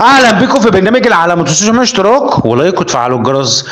اهلا بكم في برنامج العالم، ما تنسوش تعملوا اشتراك ولايك وتفعلوا الجرس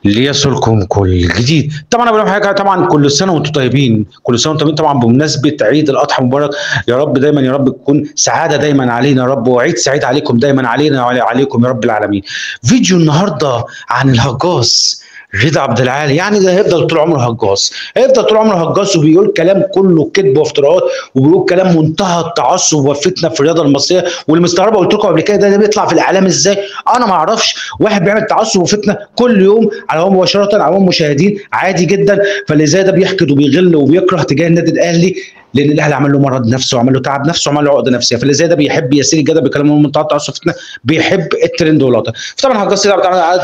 ليصلكم كل جديد. طبعا انا بقول حاجه، طبعا كل سنه وانتم طيبين، كل سنه وانتم طيبين طبعا بمناسبه عيد الاضحى مبارك. يا رب دايما، يا رب تكون سعاده دايما علينا يا رب، وعيد سعيد عليكم دايما علينا وعليكم يا رب العالمين. فيديو النهارده عن الهجاص رضا عبد العال. يعني ده هيفضل طول عمره هجاص، هيفضل طول عمره هجاص، وبيقول كلام كله كذب وافتراءات، وبيقول كلام منتهى التعصب والفتنه في الرياضه المصريه. واللي مستغربه قلت لكم قبل كده، ده بيطلع في الاعلام ازاي؟ انا ما اعرفش. واحد بيعمل تعصب وفتنه كل يوم على هو مباشره على هو مشاهدين عادي جدا. فاللي زي ده بيحقد وبيغل وبيكره تجاه النادي الاهلي، لان الاهلي عمل له مرض نفسي وعمل له تعب نفسي وعمل له عقده نفسيه. فاللي زي ده بيحب يسير الجدل بكلام منتهى التعصب فتنه، بيحب الترند واللقطه. فطبعا هجاص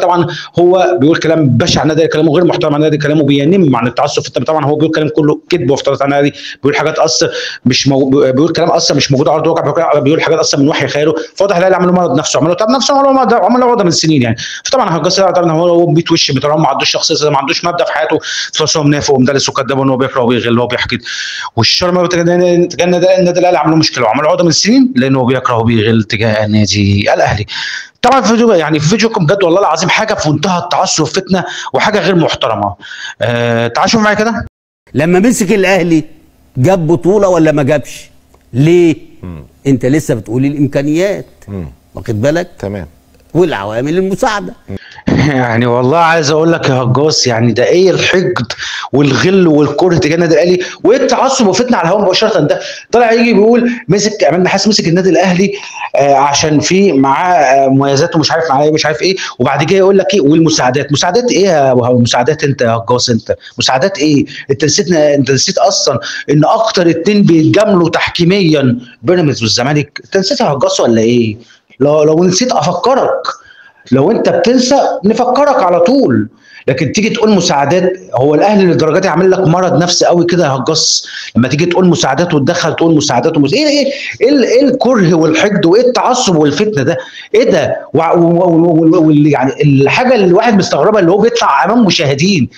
طبعا هو بيقول كلام بشع عن النادي، كلامه غير محترم عن النادي، كلامه بينم عن التعصب فتنه. طبعا هو بيقول كلام كله كذب وافتراءات عن النادي، بيقول حاجات اصلا بيقول كلام اصلا مش موجود على ارض الواقع، بيقول حاجات اصلا من وحي خياله. فواضح الاهلي عمل له مرض نفسه وعمل له تعب نفسه وعمل له عقده من سنين يعني. فطبعا هجاص طبعا هو 100 وش بتاعه، ما عندوش شخصيه، ما عندوش مبدا في حياته، فهو منافق ومدلس وكذاب وهو بيكره وبيغل وهو بيحقد. والشر تجاه النادي الاهلي عملوا مشكله وعملوا عقده من سنين، لانه بيكره وبيغل تجاه النادي الاهلي. طبعا في فيديو، يعني في فيديوكم بجد والله العظيم حاجه في منتهى التعصب والفتنه وحاجه غير محترمه. تعالوا شوفوا معايا كده. لما مسك الاهلي جاب بطوله ولا ما جابش؟ ليه؟ انت لسه بتقولي الامكانيات، واخد بالك؟ تمام. والعوامل المساعده. يعني والله عايز اقول لك يا هجاص، يعني ده ايه الحقد والغل والكره تجاه النادي الاهلي وايه التعصب وفتنه على الهواء مباشره ده؟ طلع يجي بيقول مسك عماد النحاس، مسك النادي الاهلي عشان في معاه مميزات ومش عارف معاه ايه مش عارف ايه، وبعد كده يقول لك ايه والمساعدات. مساعدات ايه يا مساعدات انت يا هجاص؟ انت مساعدات ايه؟ انت نسيت اصلا ان اكتر اتنين بيتجاملوا تحكيميا بيراميدز والزمالك. انت نسيت يا هجاص ولا ايه؟ لو نسيت افكرك، لو انت بتنسى نفكرك على طول. لكن تيجي تقول مساعدات، هو الاهلي للدرجه دي عامل لك مرض نفسي قوي كده يا هجاص؟ لما تيجي تقول مساعدات وتدخل تقول مساعدات ايه الكره والحقد وايه التعصب والفتنه ده؟ ايه ده؟ يعني الحاجه اللي الواحد مستغربها اللي هو بيطلع امام مشاهدين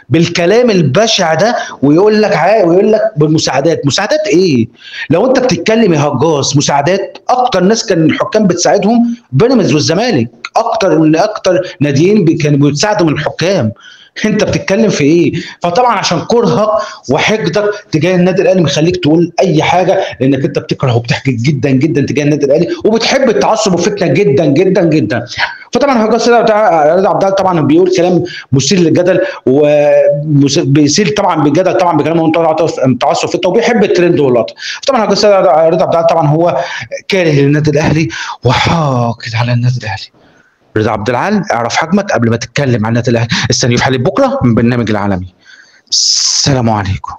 بالكلام البشع ده ويقول لك بالمساعدات. مساعدات ايه؟ لو انت بتتكلم يا هجاص مساعدات، اكتر ناس كان الحكام بتساعدهم بيراميدز والزمالك، اكتر ناديين كانوا بيتساعدوا من الحكام. انت بتتكلم في ايه؟ فطبعا عشان كرهك وحقدك تجاه النادي الاهلي مخليك تقول اي حاجه، لانك انت بتكره وبتحقد جدا جدا تجاه النادي الاهلي وبتحب التعصب والفتنه جدا جدا جدا. فطبعا هجاص رضا عبد العال طبعا بيقول كلام مثير للجدل، وبيثير طبعا بالجدل طبعا بكلام التعصب والفتنه، وبيحب الترند واللقطه. طبعا هجاص رضا عبد العال طبعا هو كاره للنادي الاهلي وحاقد على النادي الاهلي. رضا عبد العال اعرف حجمك قبل ما تتكلم عن النادي الاهلي. استني في حلقه بكره من برنامج العالمي. السلام عليكم.